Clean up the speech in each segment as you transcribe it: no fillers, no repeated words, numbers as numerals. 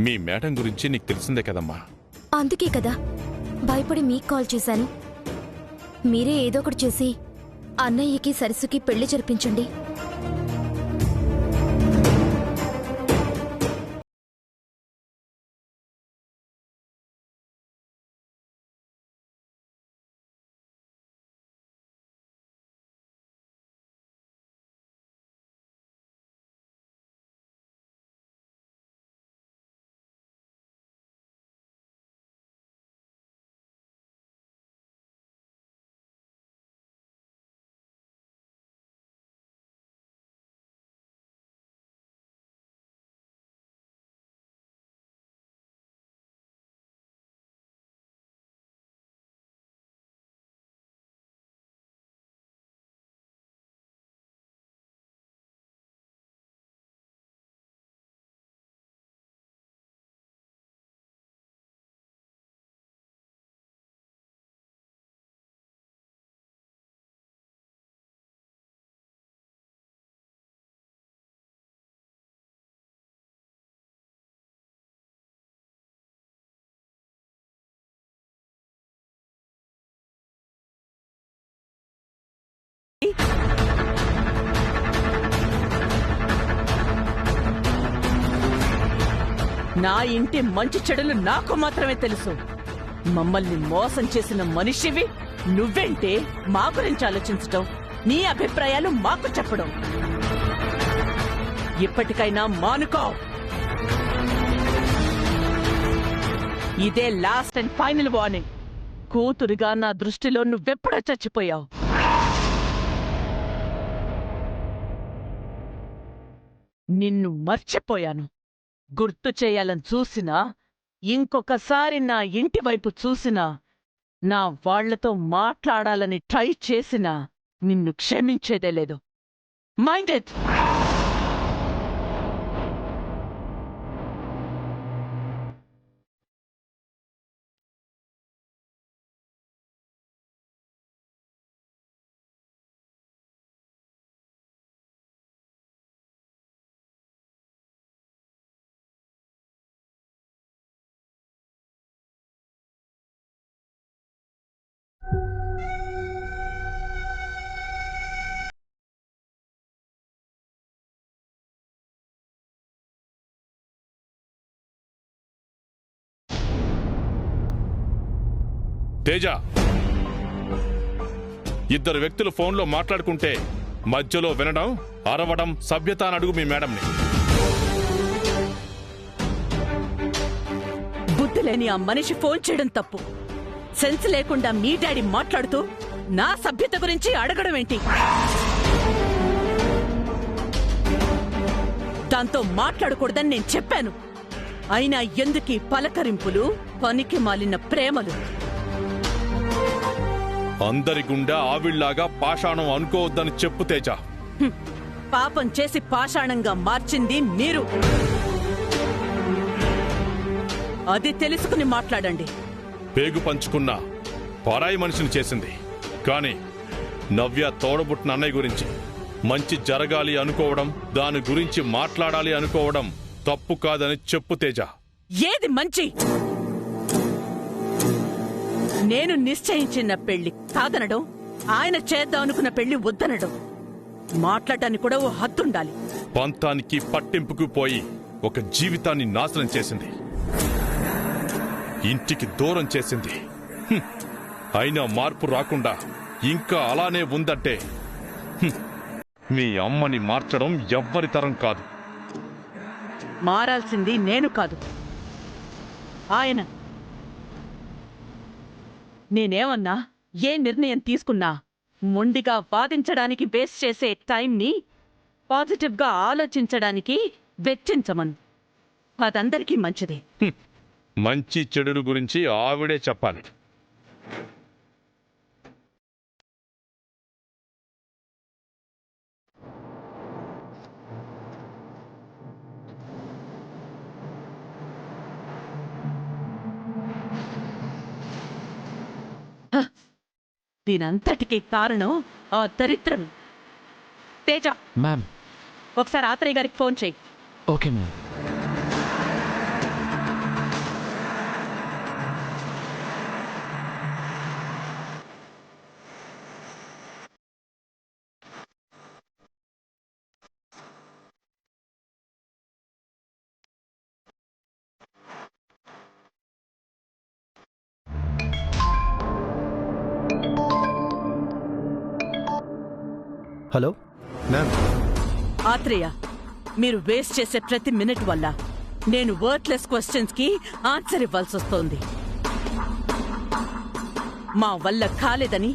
మీ madam గురించి నీకు తెలిసిందే కదమ్మా. అందుకే కదా భయపడి మీకు కాల్ చేశాను. మీరే ఏదో ఒకటి చేసి అన్నయ్యకి సరస్సుకి పెళ్లి జరిపించండి. నా ఇంటి మంచి చెడులు నాకు మాత్రమే తెలుసు. మమ్మల్ని మోసం చేసిన మనిషివి నువ్వేంటే మా గురించి ఆలోచించటం, నీ అభిప్రాయాలు మాకు చెప్పడం. ఇప్పటికైనా మానుకో. ఇదే లాస్ట్ అండ్ ఫైనల్ వార్నింగ్. కూతురుగా నా దృష్టిలో నువ్వెప్పుడో చచ్చిపోయావు. నిన్ను మర్చిపోయాను. గుర్తు చేయాలని చూసినా, ఇంకొకసారి నా ఇంటి వైపు చూసినా, నా వాళ్లతో మాట్లాడాలని ట్రై చేసినా నిన్ను క్షమించేదే లేదు. Mind it. తేజ, ఇద్దరు వ్యక్తులు ఫోన్లో మాట్లాడుకుంటే మధ్యలో వినడం, అరవడం సభ్యత అని అడుగు మీ మేడంని. బుద్ధి లేని ఆ మనిషి ఫోన్ చేయడం తప్పు. సెన్స్ లేకుండా మీ డాడీ మాట్లాడుతూ నా సభ్యత గురించి అడగడం ఏంటి? దాంతో మాట్లాడకూడదని నేను చెప్పాను. అయినా ఎందుకీ పలకరింపులు, పనికి మాలిన ప్రేమలు? అందరి గుండె ఆవిళ్లాగా పాషాణం అనుకోవద్దని చెప్పు తేజ. పాపం చేసి పాషాణంగా మార్చింది మీరు. అది తెలుసుకుని మాట్లాడండి. పేగు పంచుకున్న పరాయి మనిషిని చేసింది. కానీ నవ్య తోడబుట్టిన అన్నయ్య గురించి మంచి జరగాలి అనుకోవడం, దాని గురించి మాట్లాడాలి అనుకోవడం తప్పు కాదని చెప్పు తేజ. ఏది మంచి? నేను నిశ్చయించిన పెళ్లి కాదనడం, ఆయన చేద్దాం అనుకున్న పెళ్లి వద్దనడం, మాట్లాడటానికి కూడా ఓ హద్దుండాలి. పంతానికి పట్టింపుకు పోయి ఒక జీవితాన్ని నాశనం చేసింది, ఇంటికి దూరం చేసింది. అయినా మార్పు రాకుండా ఇంకా అలానే ఉందంటే మీ అమ్మని మార్చడం ఎవ్వరి తరం కాదు. మారాల్సింది నేను కాదు, ఆయన. నేనేమన్నా, ఏ నిర్ణయం తీసుకున్నా మొండిగా వాదించడానికి వేస్ట్ చేసే టైంని పాజిటివ్గా ఆలోచించడానికి వెచ్చించమను. అదందరికీ మంచిది. మంచి చెడుల గురించి ఆవిడే చెప్పాలి. దీనంతటికీ కారణం ఆ దరిద్రం. తేజ, మ్యామ్ ఒకసారి ఆత్రేయ గారికి ఫోన్ చేయి. Okay ma'am. Hello ma'am. Atreya, మీరు వేస్ట్ చేసే ప్రతి మినిట్ వల్ల నేను వర్త్లెస్ క్వశ్చన్స్ కి ఆన్సర్ ఇవ్వాల్సి వస్తోంది. మా వల్ల కాలేదని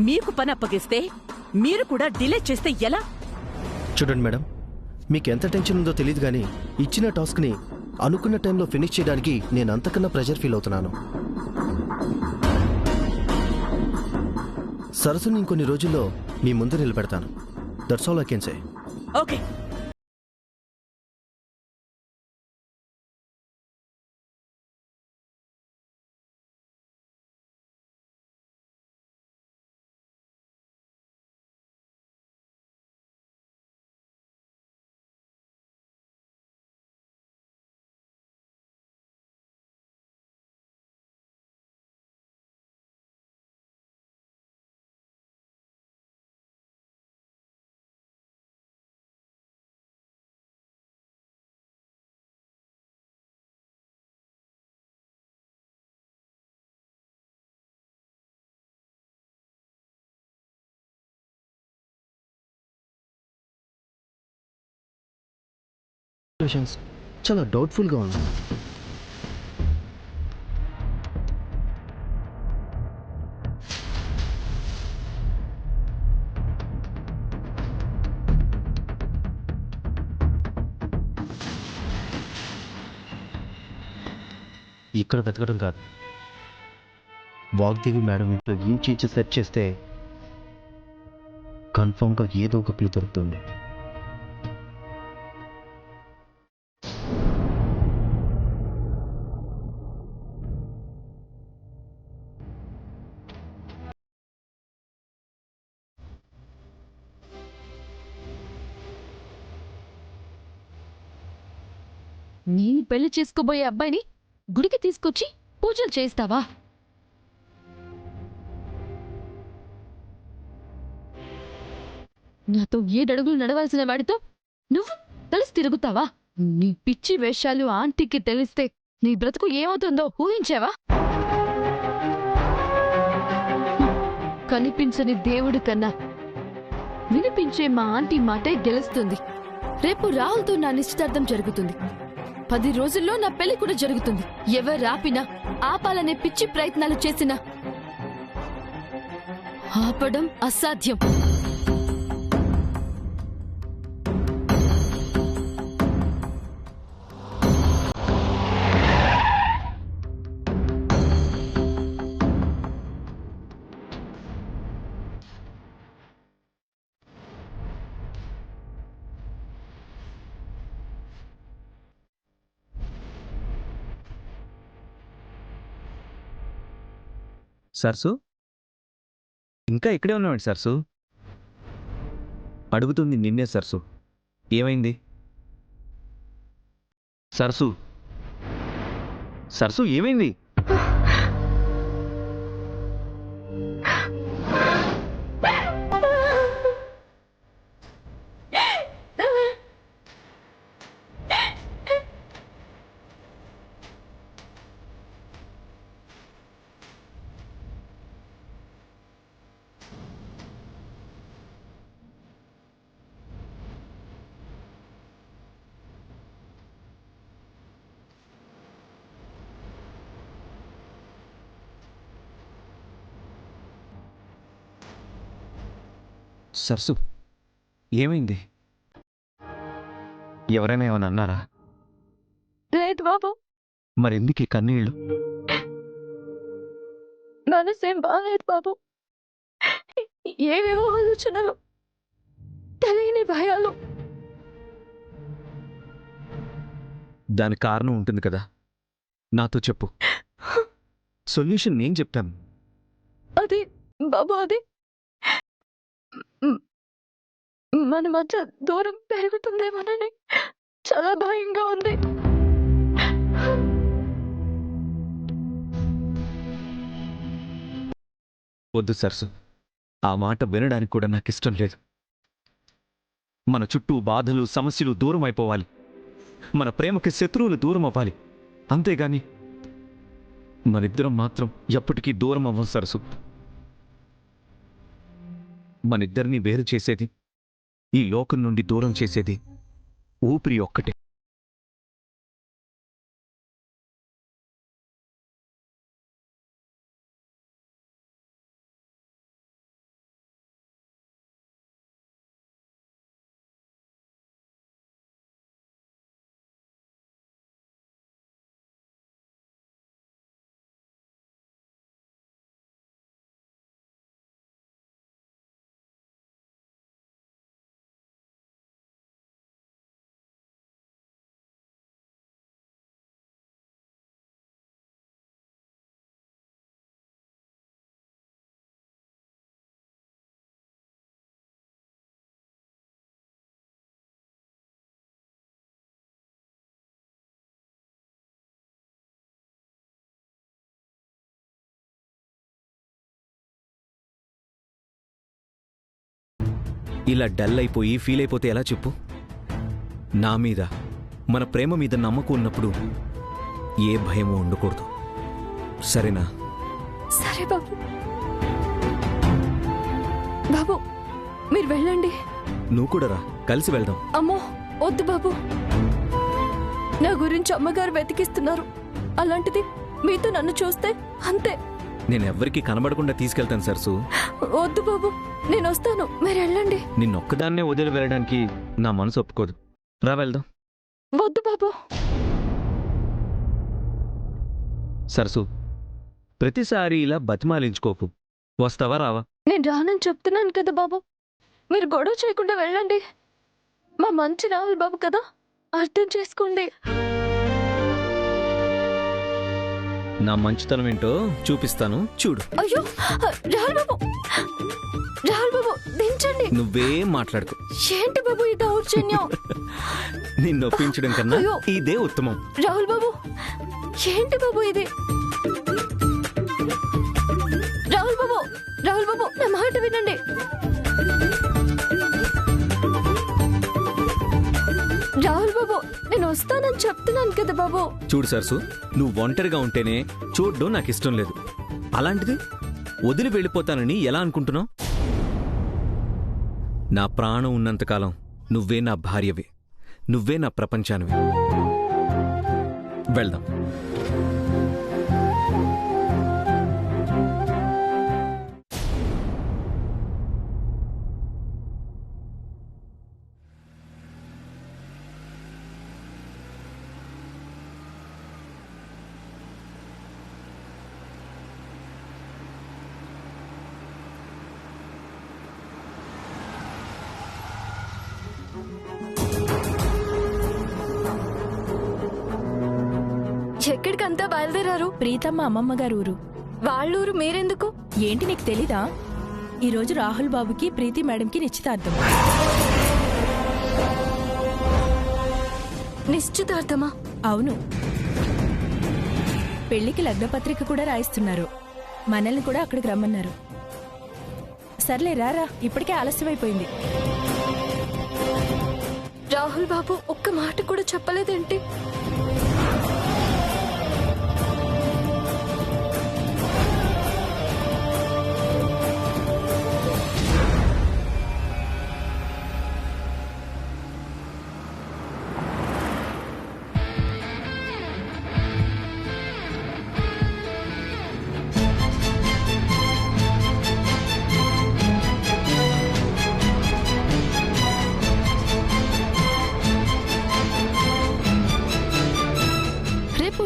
మీకు పని అప్పగిస్తే మీరు కూడా డిలే చేస్తే ఎలా? చూడండి మేడం, మీకు ఎంత టెన్షన్ ఉందో తెలియదు కానీ ఇచ్చిన టాస్క్ని అనుకున్న టైంలో ఫినిష్ చేయడానికి నేను అంతకన్నా ప్రెషర్ ఫీల్ అవుతున్నాను. సరస్సుని ఇంకొన్ని రోజుల్లో మీ ముందు నిలబెడతాను. That's all I can say. Okay. చాలా డౌట్ఫుల్గా ఉంది. ఇక్కడ వెతకడం కాదు, వాగ్దేవి మేడం ఇంట్లో ఇంచి సెర్చ్ చేస్తే కన్ఫర్మ్గా ఏదో ఒక క్లూ దొరుకుతుంది. నేను పెళ్లి చేసుకోబోయే అబ్బాయిని గుడికి తీసుకొచ్చి పూజలు చేస్తావా? నాతో 7 అడుగులు నడవాల్సిన వాడితో నువ్వు కలిసి తిరుగుతావా? నీ పిచ్చి వేషాలు ఆంటీకి తెలిస్తే నీ బ్రతుకు ఏమవుతుందో ఊహించావా? కనిపించని దేవుడి కన్నా వినిపించే మా ఆంటీ మాటే గెలుస్తుంది. రేపు రాహుల్తో నా నిశ్చితార్థం జరుగుతుంది. 10 రోజుల్లో నా పెళ్లి కూడా జరుగుతుంది. ఎవరు ఆపినా, ఆపాలనే పిచ్చి ప్రయత్నాలు చేసినా ఆపడం అసాధ్యం. సర్సు, ఇంకా ఇక్కడే ఉన్నాడు సర్సు. అడుగుతుంది నిన్నే సర్సు. ఏమైంది సరసు? సరసు ఏమైంది? సరసు ఏమైంది? ఎవరైనా ఏమైనా అన్నారా? లేదు బాబు. మరెందుకు కన్నీళ్ళు? మనసేం బాగాలేదు బాబు. ఏవేవో ఆలోచనలు, తెలియని భయాలు. దానికి కారణం ఉంటుంది కదా, నాతో చెప్పు. సొల్యూషన్ నేను చెప్తాను. అది బాబు, అది మన మధ్య దూరం పెరుగుతుందేమోనని చాలా భయంగా ఉంది. వద్దు సరసు, ఆ మాట వినడానికి కూడా నాకు ఇష్టం లేదు. మన చుట్టూ బాధలు సమస్యలు దూరం అయిపోవాలి. మన ప్రేమకి శత్రువులు దూరం అవ్వాలి. అంతేగాని మనిద్దరం మాత్రం ఎప్పటికీ దూరం అవ్వం సరసు. మనిద్దరినీ వేరు చేసేది ఈ లోకం నుండి దూరం చేసేది ఊపిరి ఒక్కటే. ఇలా డల్ అయిపోయి ఫీల్ అయిపోతే ఎలా చెప్పు? నా మీద, మన ప్రేమ మీద నమ్మకం ఉన్నప్పుడు ఏ భయమూ ఉండకూడదు, సరేనా? సరే బాబు. బాబు మీరు వెళ్ళండి. నువ్వు కూడా రా, కలిసి వెళ్దాం. అమ్మో వద్దు బాబు, నా గురించి అమ్మగారు వెతికిస్తున్నారు. అలాంటిది మీతో నన్ను చూస్తే అంతే. నేనెవ్వరికీ కనబడకుండా తీసుకెళ్తాను సరసు. వద్దు బాబు, నేను వస్తాను, మీరు వెళ్ళండి. నిన్నొక్కదాన్నే వదిలి వెళ్ళడానికి నా మనసు ఒప్పుకోదు. రా వెళ్దాం. వద్దు బాబు. సరసు, ప్రతిసారి ఇలా బతిమాలించుకోకు. వస్తావా రావా? నేను రానని చెప్తున్నాను కదా బాబు, మీరు గొడవ చేయకుండా వెళ్ళండి. మా మంచి రాహుల్ బాబు కదా, అర్థం చేసుకోండి. నా మంచితనం ఏంటో చూపిస్తాను, చూడు. అయ్యో రాహుల్ బాబు, రాహుల్ బాబు దించండి. నువ్వేం మాట్లాడుకో. ఏంటి బాబు ఈ దౌర్జన్యం? నిన్ను ఒప్పించడం కన్నా అయ్యో. ఇదే ఉత్తమం. రాహుల్ బాబు ఏంటి బాబు ఇది? రాహుల్ బాబు, రాహుల్ బాబు నా మాట వినండి. రాహుల్ బాబు నేను వస్తానని చెప్తున్నాను కదా బాబు. చూడు సరసు, నువ్వు ఒంటరిగా ఉంటేనే చూడ్డం నాకు ఇష్టం లేదు. అలాంటిది వదిలి వెళ్ళిపోతానని ఎలా అనుకుంటున్నావు? నా ప్రాణం ఉన్నంతకాలం నువ్వే నా భార్యవి, నువ్వే నా ప్రపంచానివి. వెళ్దాం. ఎక్కడికంతా బయలుదేరారు? ప్రీతమ్మ అమ్మమ్మ గారు ఊరు. వాళ్ళూరు మీరెందుకు? ఏంటి నీకు తెలీదా? ఈరోజు రాహుల్ బాబుకి ప్రీతి మేడంకి నిశ్చితార్థం. నిశ్చితార్థమా? అవును, పెళ్లికి లగ్నపత్రిక కూడా రాయిస్తున్నారు. మనల్ని కూడా అక్కడికి రమ్మన్నారు. సర్లే రారా, ఇప్పటికే ఆలస్యమైపోయింది. రాహుల్ బాబు ఒక్క మాట కూడా చెప్పలేదేంటి?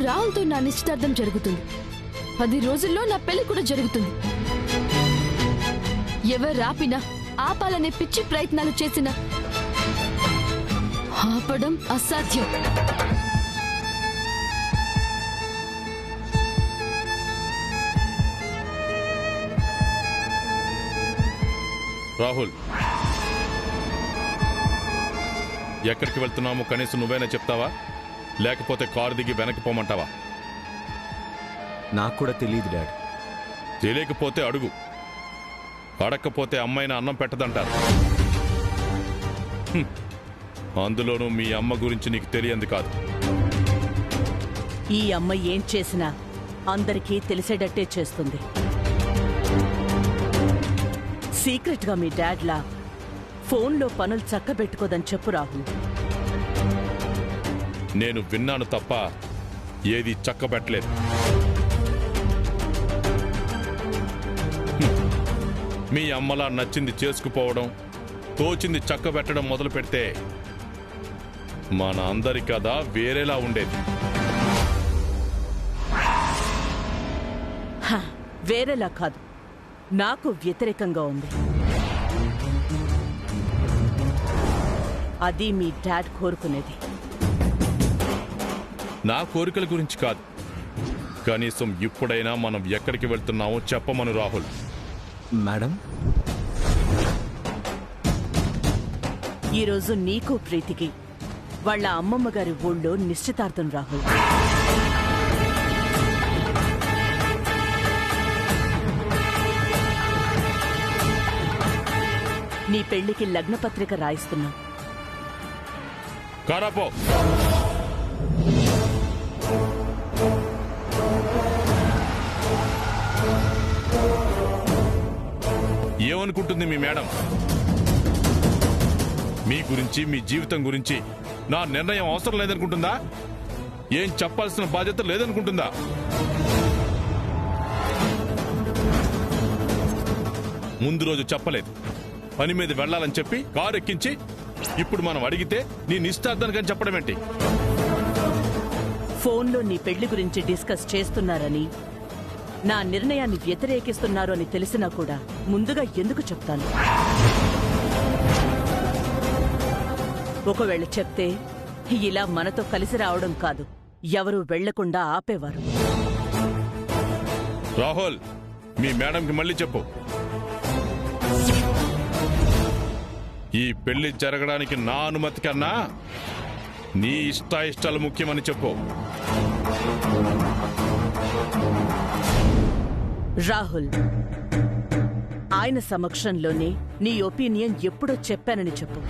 రాహుల్తో నా నిశ్చితార్థం జరుగుతుంది. 10 రోజుల్లో నా పెళ్లి కూడా జరుగుతుంది. ఎవరు ఆపినా, ఆపాలనే పిచ్చి ప్రయత్నాలు చేసినా ఆపడం అసాధ్యం. రాహుల్, ఎక్కడికి వెళ్తున్నామో కనీసం నువ్వైనా చెప్తావా? లేకపోతే కారు దిగి వెనక్కి పోమంటావా? నాకు కూడా తెలియదు డాడ్. తెలియకపోతే అడుగు, అడక్కపోతే అమ్మాయిన అన్నం పెట్టదంటారు. అందులోనూ మీ అమ్మ గురించి నీకు తెలియంది కాదు. ఈ అమ్మ ఏం చేసినా అందరికీ తెలిసేటట్టే చేస్తుంది. సీక్రెట్గా మీ డాడ్లా ఫోన్లో పనులు చక్కబెట్టుకోదని చెప్పు రాహుల్. నేను విన్నాను తప్ప ఏది చక్కబెట్టలేదు. మీ అమ్మలా నచ్చింది చేసుకుపోవడం, తోచింది చక్కబెట్టడం మొదలు పెడితే మన అందరి కథ వేరేలా ఉండేది. వేరేలా కాదు, నాకు వ్యతిరేకంగా ఉంది. అది మీ డాడ్ కోరుకునేది. నా కోరికల గురించి కాదు, కనీసం ఇప్పుడైనా మనం ఎక్కడికి వెళ్తున్నామో చెప్పమను రాహుల్. మేడం, ఈరోజు నీకు ప్రీతికి వాళ్ళ అమ్మమ్మ గారి ఊళ్ళో నిశ్చితార్థం రాహుల్. నీ పెళ్లికి లగ్నపత్రిక రాయిస్తున్నా. కారాపో. ఏమనుకుంటుంది మీ మేడం? మీ గురించి, మీ జీవితం గురించి నా నిర్ణయం అవసరం లేదనుకుంటుందా? ఏం చెప్పాల్సిన బాధ్యత లేదనుకుంటుందా? ముందు రోజు చెప్పలేదు, పని మీద వెళ్లాలని చెప్పి కారు ఎక్కించి ఇప్పుడు మనం అడిగితే నీ నిశ్చితార్థానికని చెప్పడం ఏంటి? ఫోన్లో నీ పెళ్లి గురించి డిస్కస్ చేస్తున్నారని, నా నిర్ణయాన్ని వ్యతిరేకిస్తున్నారు అని తెలిసినా కూడా ముందుగా ఎందుకు చెప్తాను? ఒకవేళ చెప్తే ఇలా మనతో కలిసి రావడం కాదు, ఎవరూ వెళ్లకుండా ఆపేవారు. రాహుల్, మీ మేడంకి మళ్ళీ చెప్పు, ఈ పెళ్లి జరగడానికి నా అనుమతి కన్నా నీ ఇష్టాయిష్టాలు ముఖ్యమని చెప్పు. రాహుల్, ఆయన సమక్షంలోనే నీ ఒపీనియన్ ఎప్పుడో చెప్పానని చెప్పు.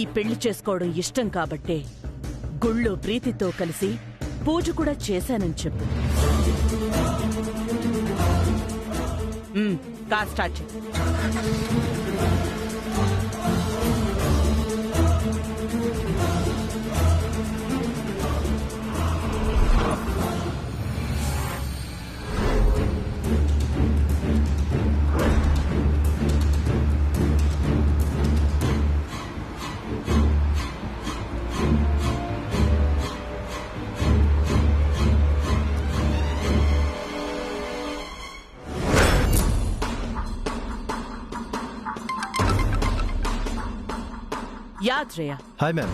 ఈ పెళ్లి చేసుకోవడం ఇష్టం కాబట్టే గుళ్ళో ప్రీతితో కలిసి పూజ కూడా చేశానని చెప్పు. కార్ స్టార్ట్ చేయి. యాత్రేయ. Hi ma'am.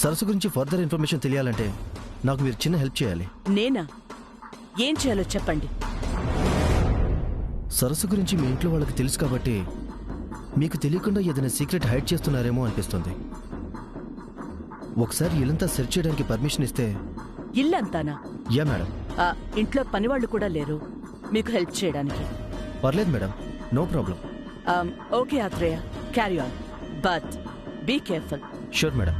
సరస్సు గురించి ఫర్దర్ ఇన్ఫర్మేషన్ తెలియాలంటే నాకు మీరు చిన్న హెల్ప్ చేయాలి. నేనా? ఏం చేయాలో చెప్పండి. సరస్సు గురించి మీ ఇంట్లో వాళ్ళకి తెలుసు కాబట్టి మీకు తెలియకుండా ఏదైనా సీక్రెట్ హైడ్ చేస్తున్నారేమో అనిపిస్తుంది. ఒకసారి ఇల్లంతా సెర్చ్ చేయడానికి పర్మిషన్ ఇస్తే. ఇల్లంతానా? Yeah madam. ఇంట్లో పనివాళ్ళు కూడా లేరు మీకు హెల్ప్ చేయడానికి. పర్లేదు madam, no problem. Okay Yatreya, carry on, but be careful. Sure madam.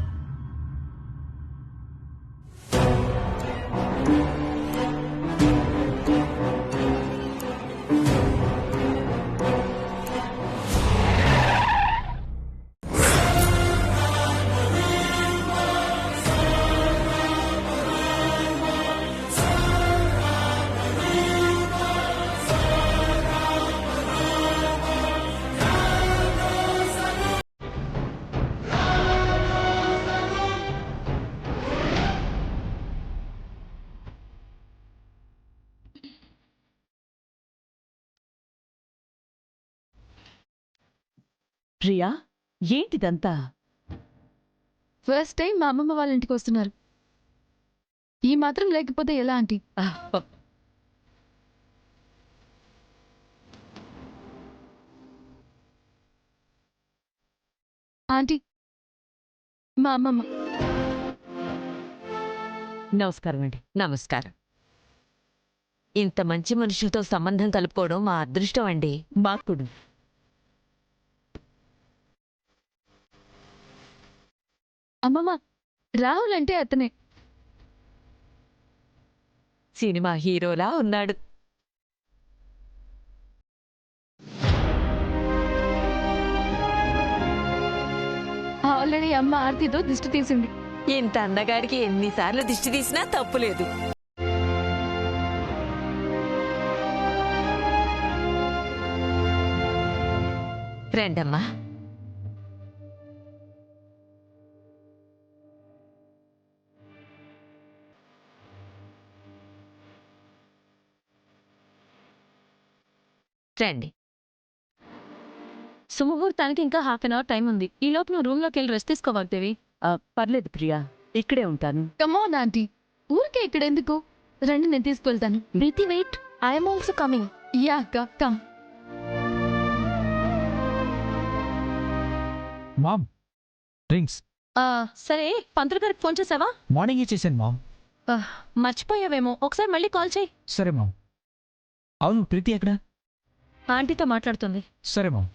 Priya, ఏంటిదంతా? ఫస్ట్ టైం మా అమ్మమ్మ వాళ్ళ ఇంటికి వస్తున్నారు. ఈ మాత్రం లేకపోతే ఎలా ఆంటీ? ఆంటీ, మా అమ్మమ్మ. నమస్కారం అండి. నమస్కారం. ఇంత మంచి మనుషులతో సంబంధం కలుపుకోవడం మా అదృష్టం అండి. మాకుడు. అమ్మమ్మ, రాహుల్ అంటే అతనే. సినిమా హీరోలా ఉన్నాడు. ఆల్రెడీ అమ్మ ఆర్తితో దిష్టి తీసింది. ఇంత అందగాడికి ఎన్నిసార్లు దిష్టి తీసినా తప్పులేదు. రండమ్మా. రండి. సుముహూర్తానికి ఇంకా హాఫ్ అన్ అవర్ టైం ఉంది. ఈ లోపు నువ్వు రూమ్ లోకి వెళ్ళి రెస్ట్ తీసుకోవాలి దేవి. పర్లేదు ప్రియా, ఇక్కడే ఉంటాను. కమోన్ ఆంటీ, ఊరికే ఇక్కడ ఎందుకు? రండి, నేను తీసుకువెళ్తాను. Preethi wait, I'm also coming. Yeah come. Ma'am drinks సరే, పంతులు గారికి ఫోన్ చేసావా? మార్నింగే చేశాను మామ్. మర్చిపోయావేమో, ఒకసారి మళ్ళీ కాల్ చేయి. సరే మామ్. అవును ప్రీతి ఎక్కడ? ఆంటీతో మాట్లాడుతుంది. సరే మామ్.